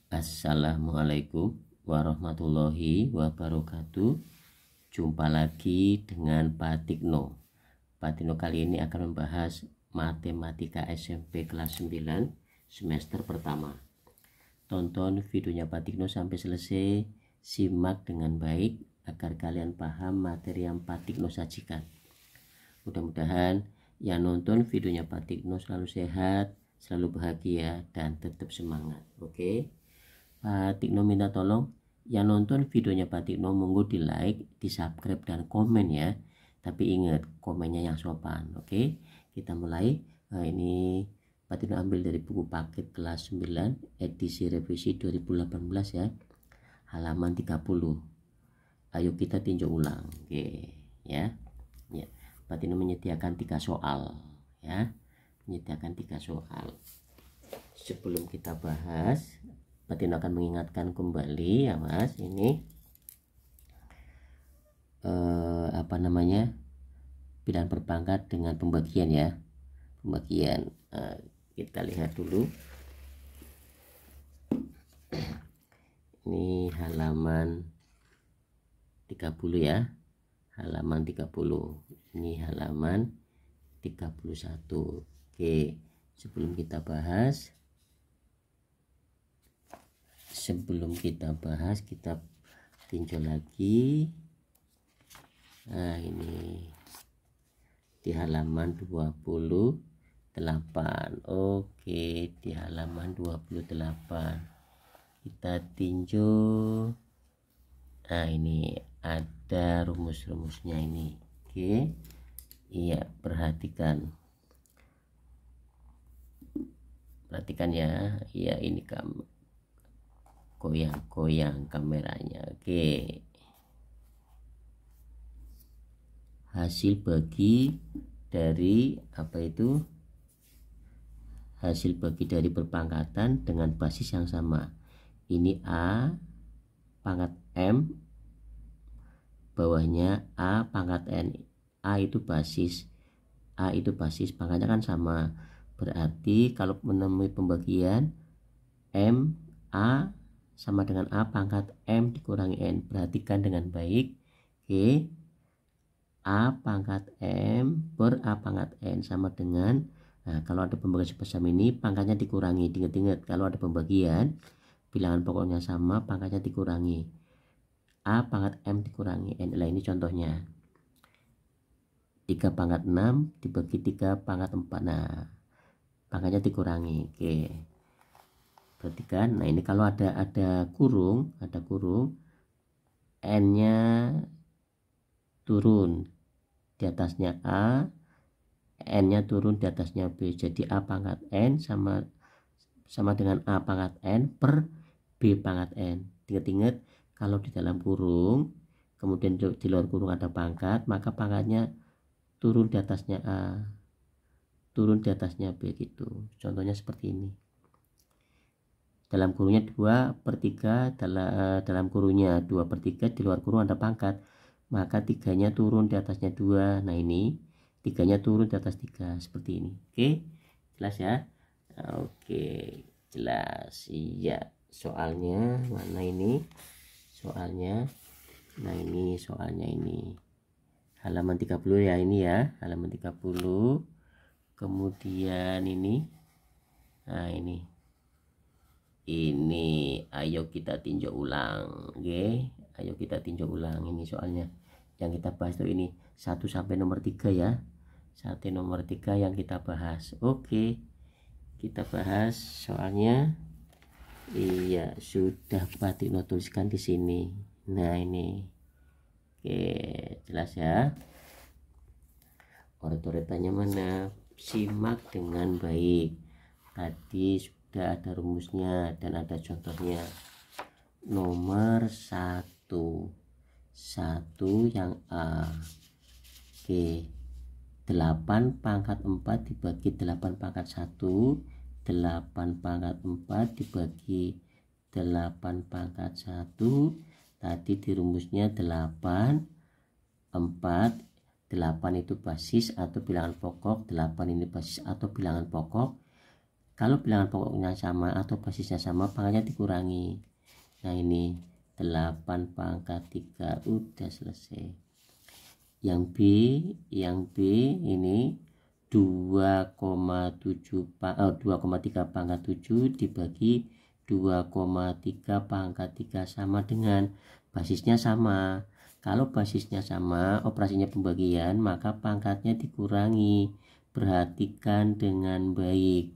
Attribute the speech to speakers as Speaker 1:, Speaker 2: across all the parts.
Speaker 1: Assalamualaikum warahmatullahi wabarakatuh. Jumpa lagi dengan Pak Tikno. Pak Tikno kali ini akan membahas matematika SMP kelas 9 semester pertama. Tonton videonya Pak Tikno sampai selesai, simak dengan baik agar kalian paham materi yang Pak Tikno sajikan. Mudah-mudahan yang nonton videonya Pak Tikno selalu sehat, selalu bahagia, dan tetap semangat. Oke? Pak Tikno minta tolong yang nonton videonya Pak Tikno monggo di like, di subscribe, dan komen ya. Tapi ingat komennya yang sopan. Oke, kita mulai. Nah, ini Pak Tikno ambil dari buku paket kelas 9 edisi revisi 2018 ya, halaman 30. Ayo kita tinjau ulang. Oke ya. Pak Tikno menyediakan 3 soal ya, menyediakan 3 soal. Sebelum kita bahas, Pak Tikno akan mengingatkan kembali ya Mas, ini bilangan berpangkat dengan pembagian ya, pembagian. Kita lihat dulu, ini halaman 30 ya, halaman 30, ini halaman 31. Oke, sebelum kita bahas, kita tinjau lagi. Nah, ini di halaman 28. Oke, di halaman 28 kita tinjau. Nah, ini ada rumus-rumusnya ini. Oke, iya, perhatikan ya. Iya, ini goyang kameranya. Oke, hasil bagi dari hasil bagi dari perpangkatan dengan basis yang sama. Ini A pangkat M, bawahnya A pangkat N. A itu basis, pangkatnya kan sama. Berarti kalau menemui pembagian M A sama dengan A pangkat M dikurangi N. Perhatikan dengan baik. Oke, A pangkat M per A pangkat N sama dengan, nah, kalau ada pembagian sebesar ini pangkatnya dikurangi. Ingat-ingat, kalau ada pembagian bilangan pokoknya sama, pangkatnya dikurangi. A pangkat M dikurangi N. Nah, ini contohnya 3 pangkat 6 dibagi 3 pangkat 4. Nah, pangkatnya dikurangi. Oke, perhatikan. Nah, ini kalau ada kurung, N-nya turun di atasnya A, N-nya turun di atasnya B. Jadi A pangkat N sama dengan A pangkat N per B pangkat N. Ingat-ingat, kalau di dalam kurung kemudian di luar kurung ada pangkat, maka pangkatnya turun di atasnya A, turun di atasnya B gitu. Contohnya seperti ini. Dalam kurungnya 2/3, dalam kurungnya 2/3, di luar kurung ada pangkat, maka 3-nya turun di atasnya 2. Nah, ini 3-nya turun di atas 3 seperti ini. Oke, jelas ya? Oke, jelas. Iya, soalnya mana ini soalnya? Nah, ini soalnya, ini halaman 30 ya, ini ya, halaman 30. Kemudian ini, nah, ini ayo kita tinjau ulang. Oke, ayo kita tinjau ulang. Ini soalnya yang kita bahas tuh ini 1 sampai nomor 3 ya, 1 nomor 3 yang kita bahas. Oke, kita bahas soalnya. Iya, sudah Pak Tikno tuliskan di sini. Nah, ini. Oke, jelas ya. Oret-oretannya mana? Simak dengan baik. Tadi sudah ada rumusnya dan ada contohnya. Nomor 1 yang A. Oke, 8 pangkat 4 dibagi 8 pangkat 1, 8 pangkat 4 dibagi 8 pangkat 1. Tadi di rumusnya 8, 4, 8 itu basis atau bilangan pokok, 8 ini basis atau bilangan pokok. Kalau bilangan pokoknya sama atau basisnya sama, pangkatnya dikurangi. Nah ini 8 pangkat 3, udah selesai. Yang B ini 2,3 pangkat 7 dibagi 2,3 pangkat 3 sama dengan basisnya sama. Kalau basisnya sama, operasinya pembagian, maka pangkatnya dikurangi. Perhatikan dengan baik.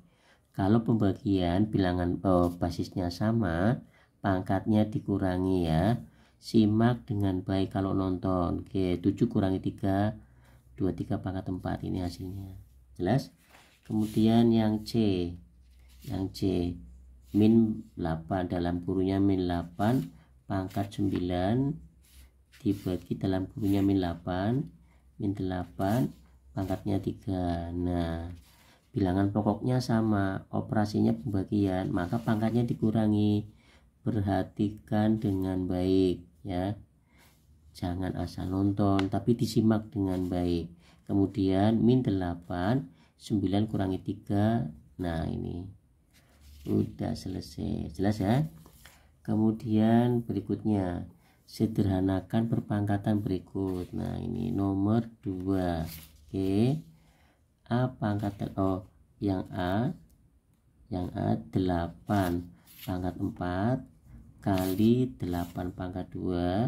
Speaker 1: Kalau pembagian bilangan basisnya sama, pangkatnya dikurangi ya. Simak dengan baik kalau nonton. Oke, 7 kurangi 3, 23 pangkat 4, ini hasilnya. Jelas? Kemudian yang C. Yang C min 8, dalam kurungnya min 8 pangkat 9 dibagi dalam kurungnya min 8, min 8 pangkatnya 3. Nah, bilangan pokoknya sama, operasinya pembagian, maka pangkatnya dikurangi. Perhatikan dengan baik ya, jangan asal nonton tapi disimak dengan baik. Kemudian min 8, 9 kurangi 3, nah ini udah selesai. Jelas ya? Kemudian berikutnya, sederhanakan perpangkatan berikut. Nah ini nomor 2. Oke, A pangkat yang A 8 pangkat 4 kali 8 pangkat 2.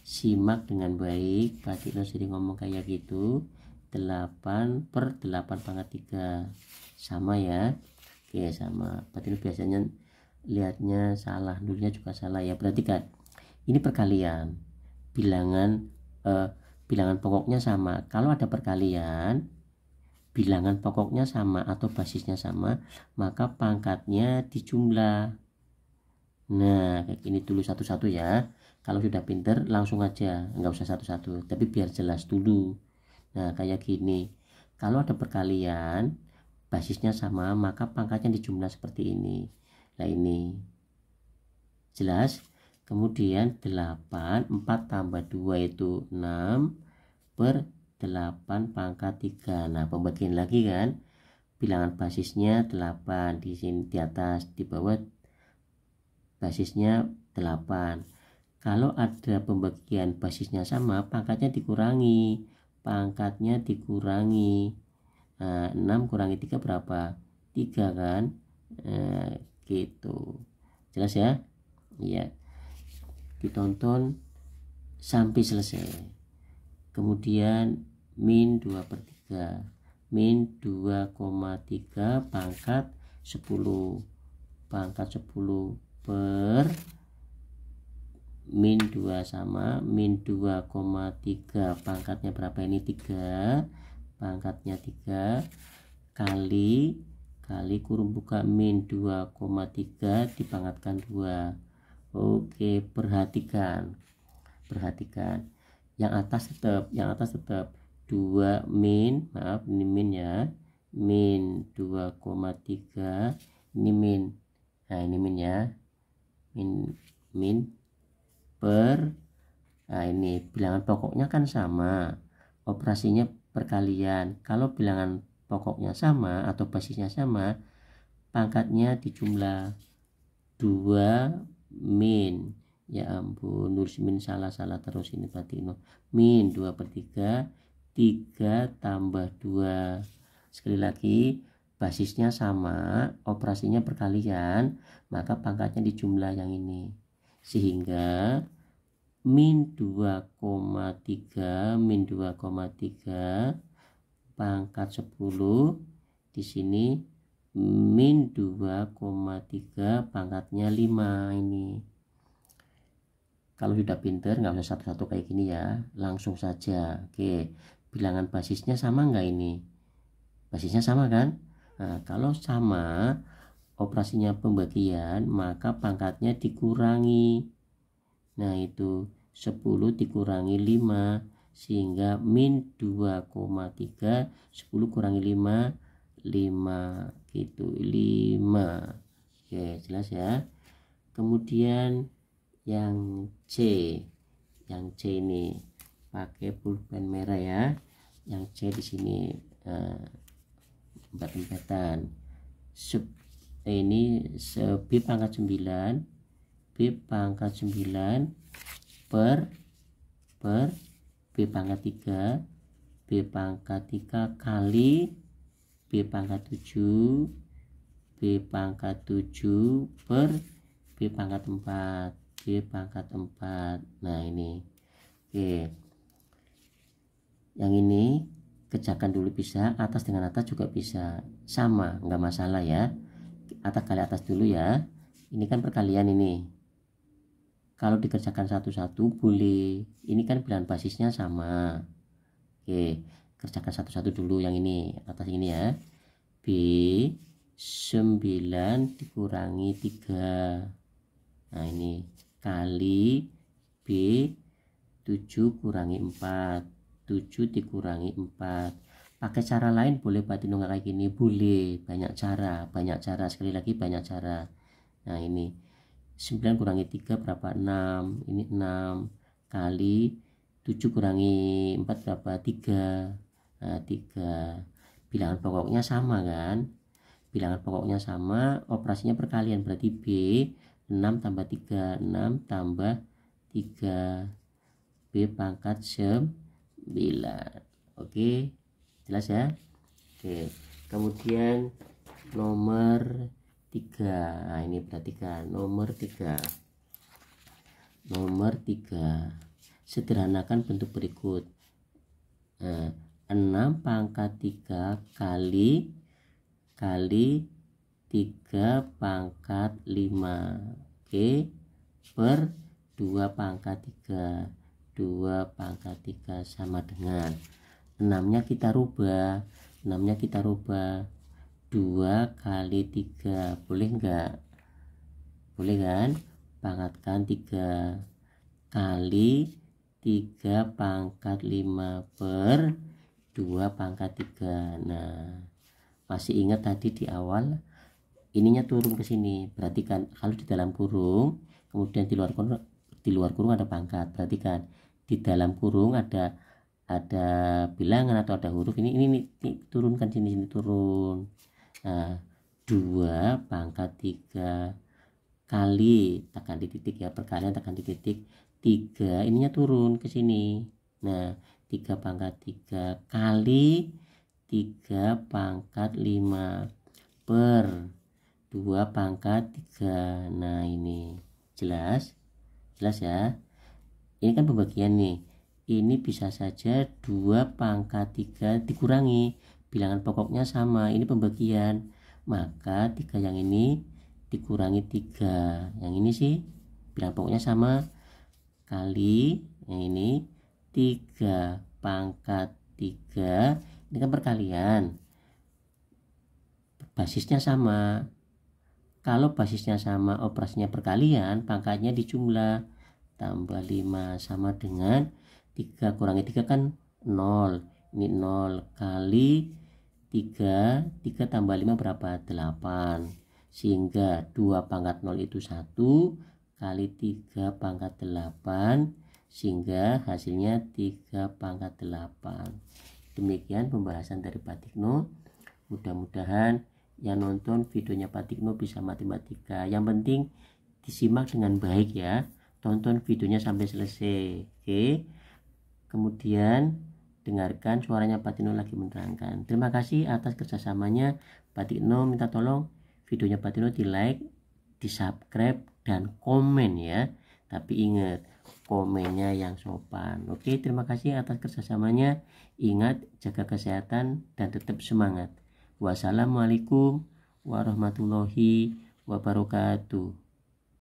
Speaker 1: Simak dengan baik, Pak Tino sering ngomong kayak gitu. 8 per 8 pangkat 3 sama ya. Oke, sama. Pak Tino biasanya lihatnya salah, nulisnya juga salah ya. Perhatikan, ini perkalian, bilangan pokoknya sama. Kalau ada perkalian, bilangan pokoknya sama atau basisnya sama, maka pangkatnya dijumlah. Nah kayak gini dulu satu-satu ya. Kalau sudah pinter langsung aja, nggak usah satu-satu, tapi biar jelas dulu. Nah kayak gini, kalau ada perkalian basisnya sama, maka pangkatnya dijumlah seperti ini. Nah ini jelas. Kemudian 8, 4 tambah 2 itu 6 per 8 pangkat 3. Nah pembagian lagi kan, bilangan basisnya 8 di sini, di atas, di bawah basisnya 8. Kalau ada pembagian basisnya sama, pangkatnya dikurangi. Nah, 6 kurangi 3 berapa? 3 kan? Gitu. Jelas ya? Iya. Ditonton sampai selesai. Kemudian min 2/3, min 2,3 pangkat 10 per min 2 sama min 2,3 pangkatnya berapa ini? 3, pangkatnya 3 kali kurung buka min 2,3 dipangkatkan 2. Oke, perhatikan yang atas tetap 2 min, maaf ini min ya, min 2,3, ini min. Nah ini min ya, min per, nah ini bilangan pokoknya kan sama, operasinya perkalian. Kalau bilangan pokoknya sama atau basisnya sama, pangkatnya dijumlah. 2 min, ya ampun nulis min salah terus ini Pak Tino. Min 2/3, 3 tambah 2. Sekali lagi, basisnya sama, operasinya perkalian, maka pangkatnya dijumlah yang ini. Sehingga min 2,3 pangkat 10 di sini min 2,3 pangkatnya 5 ini. Kalau sudah pinter nggak usah satu-satu kayak gini ya, langsung saja. Oke, bilangan basisnya sama nggak ini? Basisnya sama kan? Nah, kalau sama, operasinya pembagian, maka pangkatnya dikurangi. Nah itu 10 dikurangi 5, sehingga min 2,3, 10 kurangi 5, 5 gitu, 5. Oke, jelas ya. Kemudian yang C ini pakai pulpen merah ya. Yang C di sini empat-empatan, ini B pangkat 9 per B pangkat 3 kali B pangkat 7 per B pangkat 4. Nah ini oke, yang ini kerjakan dulu, bisa atas dengan atas juga bisa, sama nggak masalah ya. Atas kali atas dulu ya, ini kan perkalian ini. Kalau dikerjakan satu-satu boleh, ini kan bilangan basisnya sama. Oke, kerjakan satu-satu dulu yang ini, atas ini ya. B 9 dikurangi 3. Nah ini kali B 7 kurangi 4, 7 dikurangi 4. Pakai cara lain boleh Patino, nggak kayak gini boleh, banyak cara, sekali lagi banyak cara. Nah ini 9 kurangi 3 berapa? 6. Ini 6 kali 7 kurangi 4 berapa? 3. Nah 3. Bilangan pokoknya sama kan? Bilangan pokoknya sama, operasinya perkalian, berarti B 6 tambah 3, 6 tambah 3, B pangkat 9. Oke, jelas ya? Oke, kemudian nomor 3. Nah ini perhatikan, nomor 3. Sederhanakan bentuk berikut. 6 pangkat 3 kali 3 pangkat 5, oke, per 2 pangkat 3. 2 pangkat 3 sama dengan 6-nya kita rubah. 2 kali 3, boleh enggak? Boleh kan? Pangkatkan 3 kali 3 pangkat 5 per 2 pangkat 3. Nah masih ingat tadi di awal ininya turun ke sini, berarti kan kalau di dalam kurung kemudian di luar kurung ada pangkat, berarti kan di dalam kurung ada bilangan atau ada huruf, ini turunkan sini turun. Nah 2 pangkat 3 kali, tekan di titik ya, perkalian tekan di titik 3, ininya turun ke sini. Nah 3 pangkat 3 kali 3 pangkat 5 per 2 pangkat 3. Nah ini jelas ya. Ini kan pembagian nih, ini bisa saja 2 pangkat 3 dikurangi, bilangan pokoknya sama, ini pembagian, maka 3 yang ini dikurangi 3 yang ini sih bilangan pokoknya sama, kali yang ini 3 pangkat 3, ini kan perkalian, basisnya sama. Kalau basisnya sama, operasinya perkalian, pangkatnya dijumlah, tambah 5 sama dengan 3 kurangi 3 kan 0. Ini 0 kali 3 tambah 5 berapa? 8. Sehingga 2 pangkat 0 itu 1 kali 3 pangkat 8, sehingga hasilnya 3 pangkat 8. Demikian pembahasan dari Pak Tikno. Mudah-mudahan yang nonton videonya Pak Tikno bisa matematika. Yang penting disimak dengan baik ya, tonton videonya sampai selesai, oke. Kemudian dengarkan suaranya Pak Tikno lagi menerangkan. Terima kasih atas kerjasamanya. Pak Tikno minta tolong videonya Pak Tikno di like, di subscribe, dan komen ya. Tapi ingat, komennya yang sopan. Oke, terima kasih atas kerjasamanya. Ingat, jaga kesehatan dan tetap semangat. Wassalamualaikum warahmatullahi wabarakatuh.